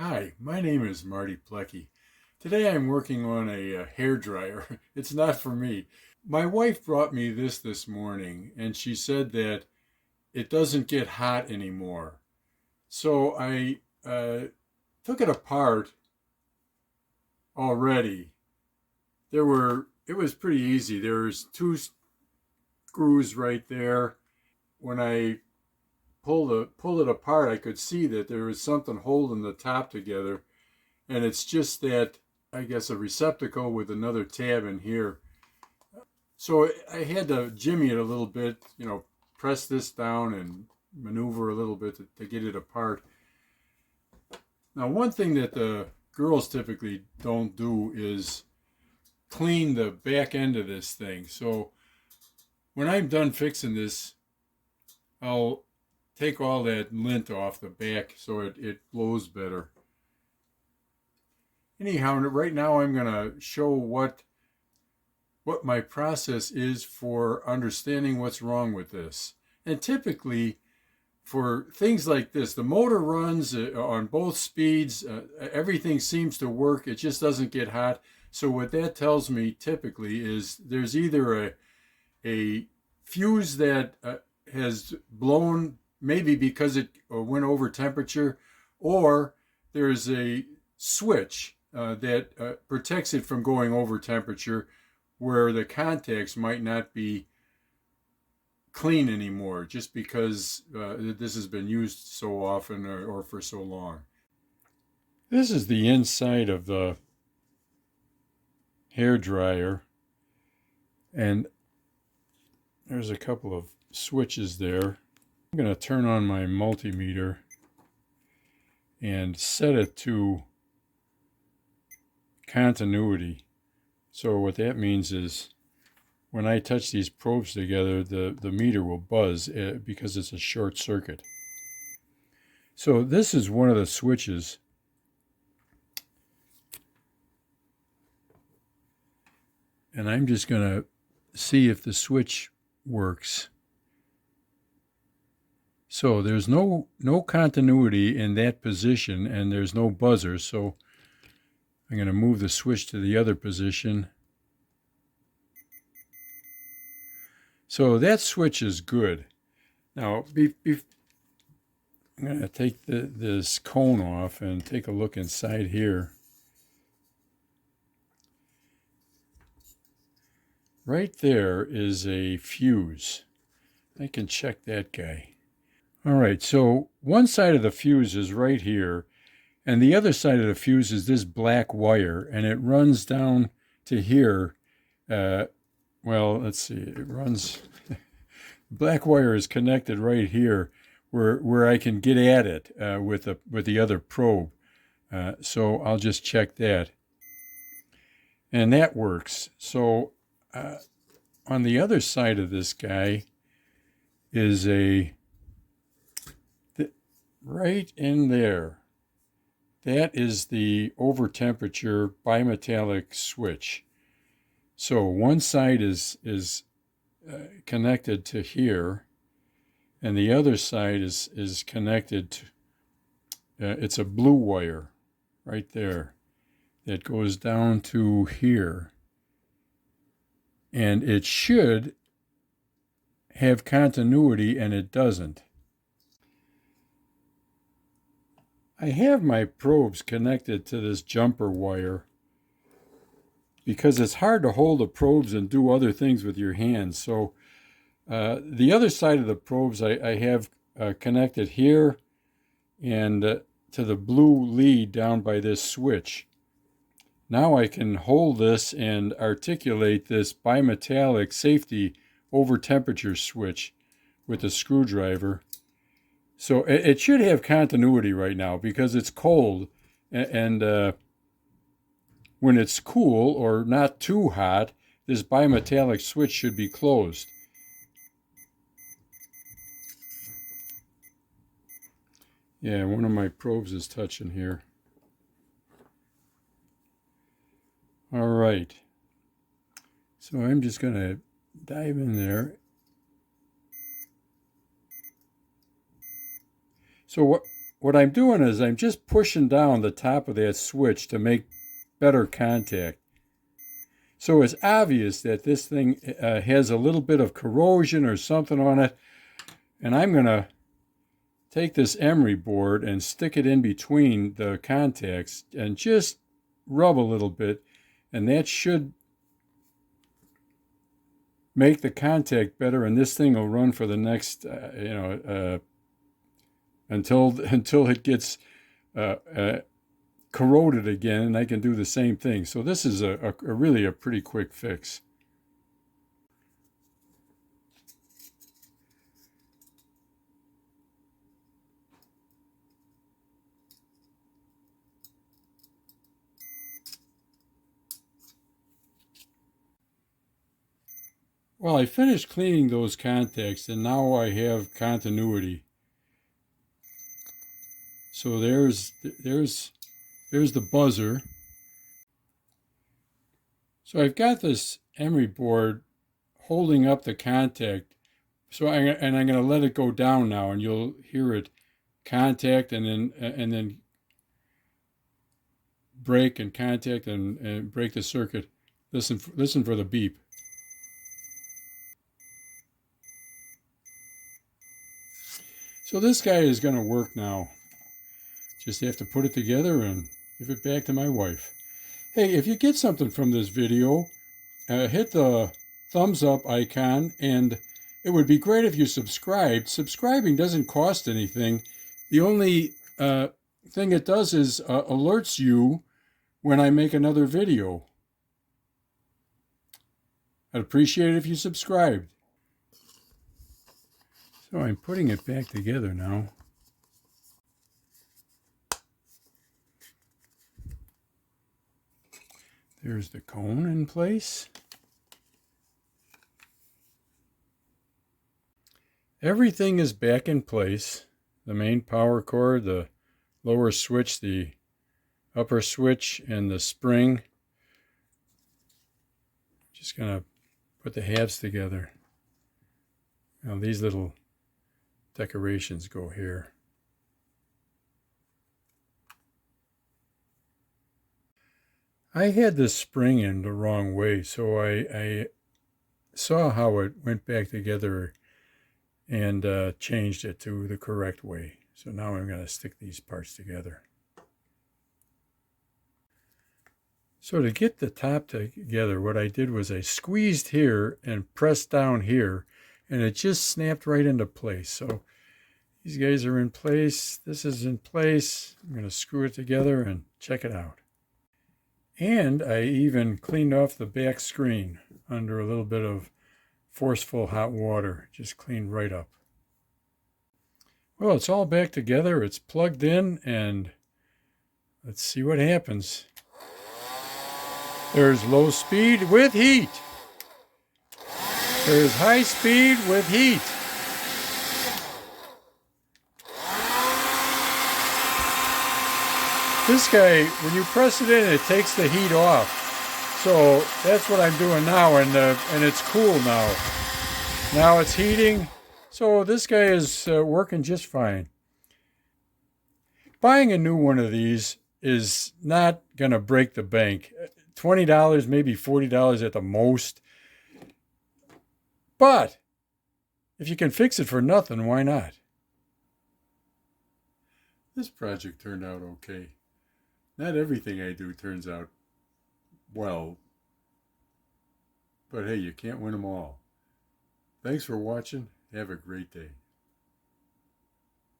Hi, my name is Marty Plecky. Today I'm working on a hair dryer. It's not for me. My wife brought me this morning and she said that it doesn't get hot anymore. So I took it apart already. It was pretty easy. There's two screws right there. When I pulled it apart, I could see that there was something holding the top together, and it's just that, I guess, a receptacle with another tab in here. So I had to jimmy it a little bit, press this down and maneuver a little bit to get it apart. Now, one thing that the girls typically don't do is clean the back end of this thing. So when I'm done fixing this, I'll take all that lint off the back so it blows better. Anyhow, right now I'm going to show what my process is for understanding what's wrong with this. And typically, for things like this, the motor runs on both speeds. Everything seems to work. It just doesn't get hot. So what that tells me typically is there's either a fuse that has blown, maybe because it went over temperature, or there's a switch that protects it from going over temperature, where the contacts might not be clean anymore just because this has been used so often or for so long. This is the inside of the hair dryer, and there's a couple of switches there. I'm going to turn on my multimeter and set it to continuity. So what that means is when I touch these probes together, the meter will buzz because it's a short circuit. So this is one of the switches. And I'm just going to see if the switch works. So there's no continuity in that position, and there's no buzzer. So I'm going to move the switch to the other position. So that switch is good. Now, I'm going to take this cone off and take a look inside here. Right there is a fuse. I can check that guy. All right, so one side of the fuse is right here, and the other side of the fuse is this black wire, and it runs down to here. Well, let's see, it runs, black wire is connected right here where I can get at it with the other probe. So I'll just check that. And that works. So on the other side of this guy is right in there. That is the over temperature bimetallic switch. So one side is connected to here, and the other side is connected to, it's a blue wire right there that goes down to here. And it should have continuity, and it doesn't. I have my probes connected to this jumper wire because it's hard to hold the probes and do other things with your hands. So the other side of the probes I have connected here and to the blue lead down by this switch. Now I can hold this and articulate this bimetallic safety over temperature switch with a screwdriver. So it should have continuity right now because it's cold, and when it's cool or not too hot, this bimetallic switch should be closed. Yeah, one of my probes is touching here. All right. So I'm just going to dive in there. So what I'm doing is I'm just pushing down the top of that switch to make better contact. So it's obvious that this thing has a little bit of corrosion or something on it. And I'm going to take this emery board and stick it in between the contacts and just rub a little bit. And that should make the contact better. And this thing will run for the next, until it gets corroded again, and I can do the same thing. So this is really a pretty quick fix. Well, I finished cleaning those contacts, and now I have continuity. So there's the buzzer. So I've got this emery board holding up the contact. So I'm going to let it go down now, and you'll hear it contact and then break and contact and break the circuit. Listen for the beep. So this guy is going to work now. Just have to put it together and give it back to my wife. Hey, if you get something from this video, hit the thumbs up icon, and it would be great if you subscribed. Subscribing doesn't cost anything. The only thing it does is alerts you when I make another video. I'd appreciate it if you subscribed. So I'm putting it back together now. There's the cone in place. Everything is back in place. The main power cord, the lower switch, the upper switch, and the spring. Just gonna put the halves together. Now these little decorations go here. I had this spring in the wrong way, so I saw how it went back together and changed it to the correct way. So now I'm going to stick these parts together. So to get the top together, what I did was I squeezed here and pressed down here, and it just snapped right into place. So these guys are in place. This is in place. I'm going to screw it together and check it out. And I even cleaned off the back screen under a little bit of forceful hot water. Just cleaned right up. Well, it's all back together. It's plugged in, and let's see what happens. There's low speed with heat. There's high speed with heat. This guy, when you press it in, it takes the heat off. So that's what I'm doing now, and it's cool now. Now it's heating. So this guy is working just fine. Buying a new one of these is not going to break the bank. $20, maybe $40 at the most. But if you can fix it for nothing, why not? This project turned out okay. Not everything I do turns out well, but hey, you can't win them all. Thanks for watching. Have a great day.